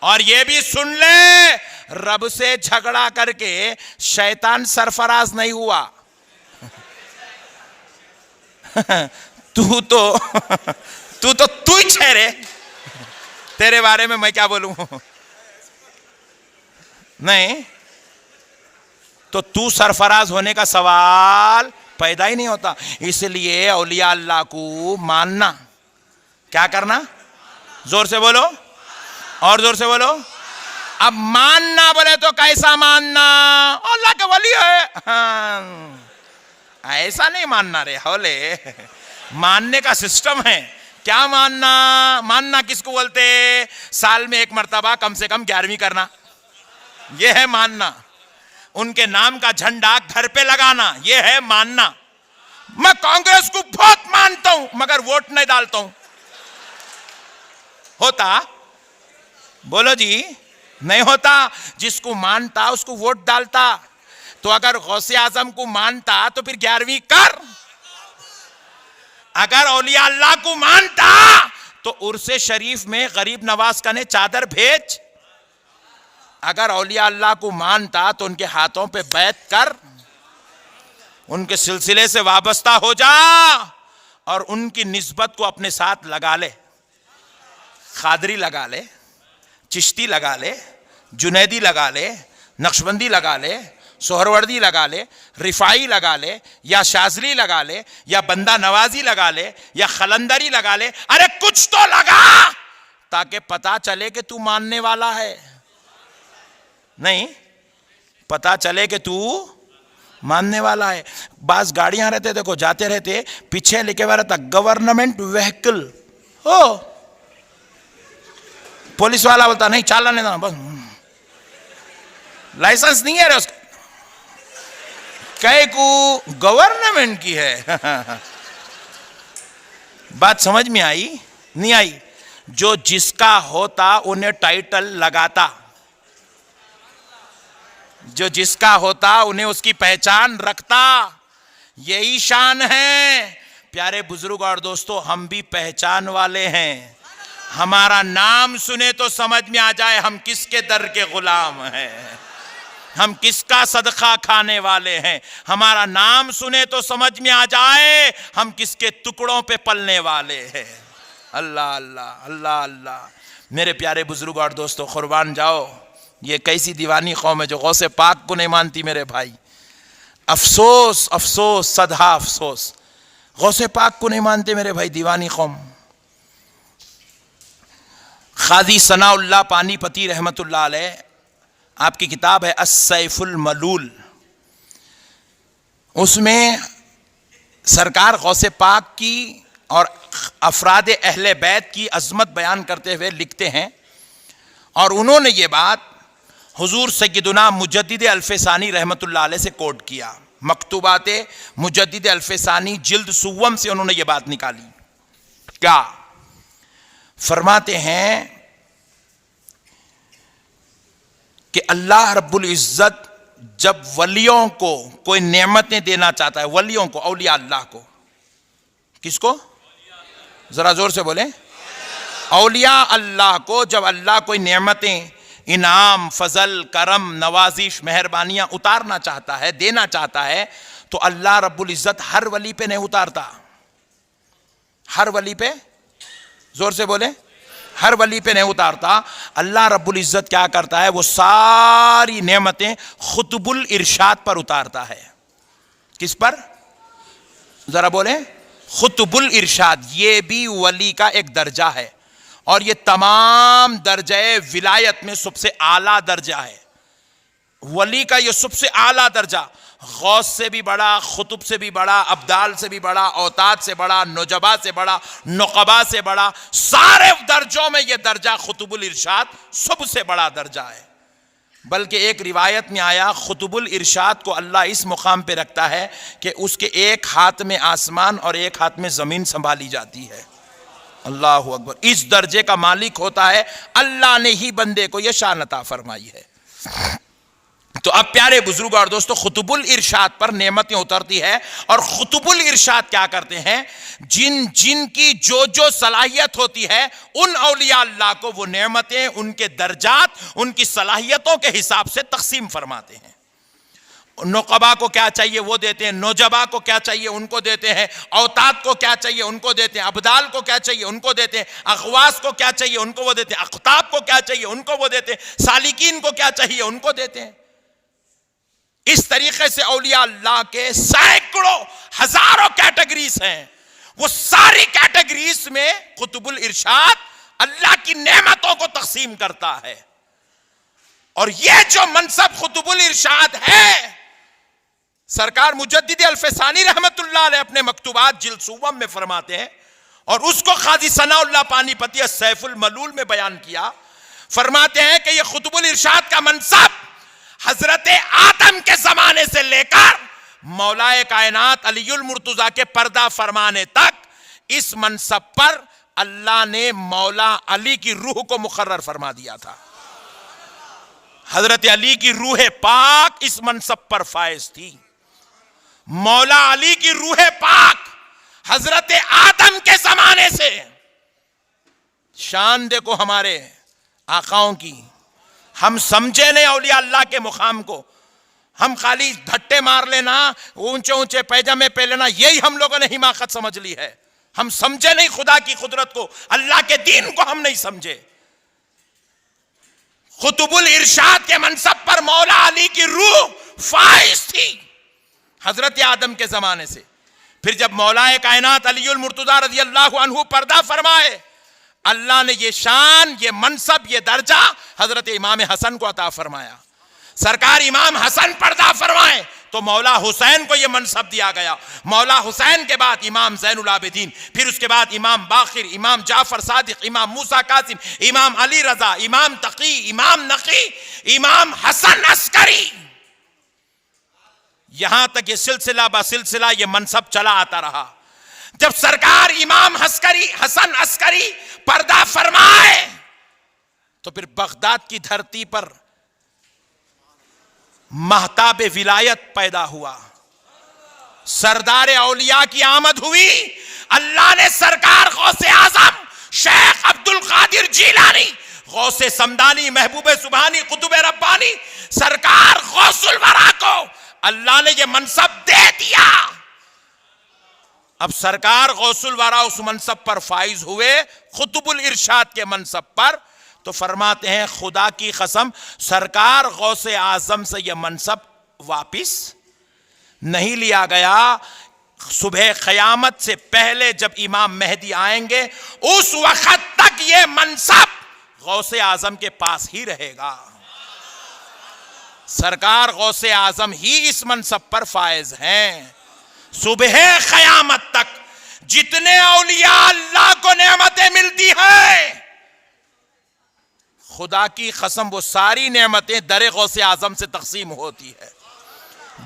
और ये भी सुन ले, रब से झगड़ा करके शैतान सरफराज नहीं हुआ। तू ही ठहरे, तेरे बारे में मैं क्या बोलूं। नहीं तो तू सरफराज होने का सवाल पैदा ही नहीं होता। इसलिए औलिया अल्लाह को मानना, क्या करना, जोर से बोलो और जोर से बोलो। अब मानना बोले तो कैसा मानना, अल्लाह के वली है, हाँ, ऐसा नहीं मानना रे होले। मानने का सिस्टम है। क्या मानना, मानना किसको बोलते, साल में एक मर्तबा कम से कम 11वीं करना, यह है मानना। उनके नाम का झंडा घर पे लगाना, यह है मानना। मैं कांग्रेस को बहुत मानता हूं मगर वोट नहीं डालता हूं, होता? बोलो जी, नहीं होता। जिसको मानता उसको वोट डालता। तो अगर गौसे आजम को मानता तो फिर 11वीं कर। अगर औलिया अल्लाह को मानता तो उर्से शरीफ में गरीब नवाज का ने चादर भेज। अगर औलिया अल्लाह को मानता तो उनके हाथों पे बैत कर, उनके सिलसिले से वाबस्ता हो जा और उनकी निस्बत को अपने साथ लगा ले। खादरी लगा ले, चिश्ती लगा ले, जुनैदी लगा ले, नक्शबंदी लगा ले, सोहरवर्दी लगा ले, रिफाई लगा ले, या शाजली लगा ले, या बंदा नवाजी लगा ले, या खलंदरी लगा ले। अरे कुछ तो लगा ताकि पता चले कि तू मानने वाला है। नहीं, पता चले कि तू मानने वाला है। बास गाड़ियां रहते, देखो जाते रहते, पीछे लिखे हुआ रहता गवर्नमेंट व्हीकल हो, पुलिस वाला बोलता नहीं चालान देना, बस लाइसेंस नहीं है रे उसका, कई को गवर्नमेंट की है। बात समझ में आई नहीं आई? जो जिसका होता उन्हें टाइटल लगाता, जो जिसका होता उन्हें उसकी पहचान रखता। यही शान है। प्यारे बुजुर्ग और दोस्तों, हम भी पहचान वाले हैं। हमारा नाम सुने तो समझ में आ जाए हम किसके दर के गुलाम हैं, हम किसका सदका खाने वाले हैं। हमारा नाम सुने तो समझ में आ जाए हम किसके टुकड़ों पे पलने वाले हैं। अल्लाह अल्लाह अल्लाह अल्लाह। मेरे प्यारे बुजुर्ग और दोस्तों, कुर्बान जाओ, ये कैसी दीवानी कौम है जो गौसे पाक को नहीं मानती मेरे भाई। अफसोस अफसोस सदा अफसोस, गौसे पाक को नहीं मानते मेरे भाई, दीवानी कौम। खादी सनाउल्लाह पानीपती रहमतुल्लाह अलैह, आपकी किताब है अस्सैफुल मलूल, उसमें सरकार गौसे पाक की और अफराद अहले बैत की अजमत बयान करते हुए लिखते हैं, और उन्होंने ये बात हुजूर सैयदुना मुजद्दिद अल्फसानी रहमतुल्लाह अलैह से कोट किया। मकतूबाते मुजद्दिद अल्फसानी जिल्द सुव्वम से उन्होंने ये बात निकाली। क्या फरमाते हैं कि अल्लाह रब्बुल इज्जत जब वलियों को कोई नेमतें देना चाहता है, वलियों को, औलिया अल्लाह को, किसको, जरा जोर से बोले, औलिया अल्लाह को जब अल्लाह कोई नेमतें, इनाम, फजल, करम, नवाजिश, मेहरबानियां उतारना चाहता है, देना चाहता है, तो अल्लाह रब्बुल इज्जत हर वली पे नहीं उतारता। हर वली पे, जोर से बोले, हर वली पे नहीं उतारता। अल्लाह रब्बुल इज्जत क्या करता है, वो सारी नेमतें खुतबुल इरशाद पर उतारता है। किस पर, जरा बोले, खुतबुल इरशाद। ये भी वली का एक दर्जा है, और ये तमाम दर्जे विलायत में सबसे आला दर्जा है। वली का ये सबसे आला दर्जा, गौस से भी बड़ा, खुतुब से भी बड़ा, अब्दाल से भी बड़ा, औताद से बड़ा, नौजबा से बड़ा, नुकबा से बड़ा, सारे दर्जों में यह दर्जा खुतुबुल इरशाद सबसे बड़ा दर्जा है। बल्कि एक रिवायत में आया, खुतुबुल इरशाद को अल्लाह इस मुकाम पे रखता है कि उसके एक हाथ में आसमान और एक हाथ में ज़मीन संभाली जाती है। अल्लाह अकबर। इस दर्जे का मालिक होता है अल्लाह ने ही बंदे को यह शान अता फरमाई है। तो अब प्यारे बुजुर्ग और दोस्तों, खुतुबुल इरशाद पर नेमतें उतरती है और खुतुबुल इरशाद क्या करते हैं, जिनकी जो जो सलाहियत होती है उन औलिया अल्लाह को वो नेमतें उनके दर्जात, उनकी सलाहियतों के हिसाब से तकसीम फरमाते हैं। नुकबा को क्या चाहिए वो देते हैं, नौजबा को क्या चाहिए उनको देते हैं, औताद को क्या चाहिए उनको देते हैं, अबदाल को क्या चाहिए उनको देते हैं, अखवास को क्या चाहिए उनको वो देते हैं, अख्ताब को क्या चाहिए उनको वो देते हैं, सालिकीन को क्या चाहिए उनको देते हैं। इस तरीके से औलिया अल्लाह के सैकड़ों हजारों कैटेगरीज हैं। वो सारी कैटेगरीज में कुतुबुल इरशाद अल्लाह की नेमतों को तकसीम करता है। और यह जो मनसब कुतुबुल इरशाद है, सरकार मुजद्दिद अल-फसानी रहमतुल्लाह अलैह अपने मकतूबात जिल्द सूवम में फरमाते हैं, और उसको काजी सनाउल्लाह पानीपती सैफुल मलूल में बयान किया। फरमाते हैं कि यह कुतुबुल इरशाद का मनसब हजरत आदम के जमाने से लेकर मौलाए कायनात अलीउल मुर्तजा के पर्दा फरमाने तक, इस मनसब पर अल्लाह ने मौला अली की रूह को मुकर्रर फरमा दिया था। हजरत अली की रूह पाक इस मनसब पर फायज थी। मौला अली की रूह पाक हजरत आदम के जमाने से, शान देखो हमारे आकाओं की। हम समझे नहीं औलिया अल्लाह के मुकाम को, हम खाली धट्टे मार लेना, ऊंचे ऊंचे पैजामे पहन लेना, यही हम लोगों ने हिमाकत समझ ली है। हम समझे नहीं खुदा की कुदरत को, अल्लाह के दीन को हम नहीं समझे। कुतुबुल इरशाद के मनसब पर मौला अली की रूह फाइज थी हजरत आदम के जमाने से। फिर जब मौलाए कायनात अलीउल मुर्तजा रज़ी अल्लाहु अन्हु पर्दा फरमाए, अल्लाह ने ये शान, ये मनसब, ये दर्जा हजरत इमाम हसन को अता फरमाया। सरकार इमाम हसन पर्दा फरमाए तो मौला हुसैन को यह मनसब दिया गया। मौला हुसैन के बाद इमाम ज़ैनुल आबिदीन, फिर उसके बाद इमाम बाकिर, इमाम जाफर सादिक, इमाम मूसा कासिम, इमाम अली रजा, इमाम तकी, इमाम नकी, इमाम हसन अस्करी, यहां तक ये सिलसिला ब सिलसिला ये मनसब चला आता रहा। जब सरकार इमाम हसन अस्करी पर्दा फरमाए तो फिर बगदाद की धरती पर महताब विलायत पैदा हुआ, सरदार औलिया की आमद हुई। अल्लाह ने सरकार गौसे आजम शेख अब्दुल कादिर जीलानी, गौसे समदानी, महबूब सुबहानी, कुतुब रब्बानी, सरकार गौसुल वरा को अल्लाह ने यह मनसब दे दिया। अब सरकार गौसुल वरा उस मनसब पर फाइज हुए, कुतुबुल इरशाद के मनसब पर। तो फरमाते हैं खुदा की कसम, सरकार गौसे आजम से यह मनसब वापिस नहीं लिया गया। सुबह क़यामत से पहले जब इमाम मेहदी आएंगे, उस वक्त तक यह मनसब गौसे आजम के पास ही रहेगा। सरकार गौसे आजम ही इस मनसब पर फायज हैं। सुबह क़यामत तक जितने औलिया अल्लाह को नेमतें मिलती हैं, खुदा की कसम वो सारी नेमतें दरे गौसे आजम से तकसीम होती है,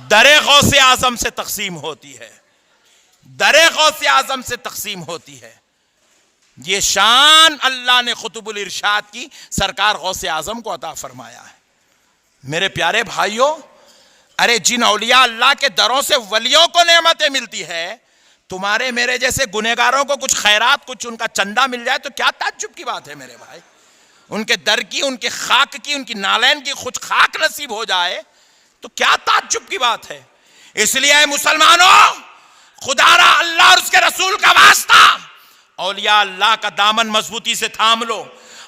दरे गौसे आजम से तकसीम होती है, दरे गौसे आजम से तकसीम होती है। ये शान अल्लाह ने कुतुबुल इरशाद की सरकार गौसे आजम को अता फरमाया है। मेरे प्यारे भाइयों, अरे जिन औलिया अल्लाह के दरों से वलियों को नेमतें मिलती है, तुम्हारे मेरे जैसे गुनहगारों को कुछ खैरात, कुछ उनका चंदा मिल जाए तो क्या ताज्जुब की बात है मेरे भाई। उनके दर की, उनके खाक की, उनकी नालैन की कुछ खाक नसीब हो जाए तो क्या ताज्जुब की बात है। इसलिए मुसलमानों, खुदारा अल्लाह और उसके रसूल का वास्ता, औलिया अल्लाह का दामन मजबूती से थाम लो।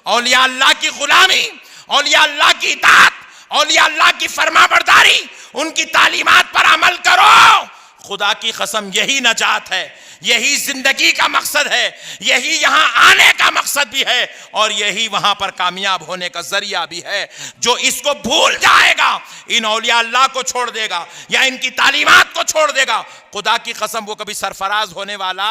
औलिया अल्लाह की गुलामी, औलिया अल्लाह की इताअत, औलिया अल्लाह की फरमाबरदारी, उनकी तालीमात पर अमल करो। खुदा की कसम यही नजात है, यही जिंदगी का मकसद है, यही यहां आने का मकसद भी है और यही वहां पर कामयाब होने का जरिया भी है। जो इसको भूल जाएगा, इन औलिया अल्लाह को छोड़ देगा या इनकी तालीमात को छोड़ देगा, खुदा की कसम वो कभी सरफराज होने वाला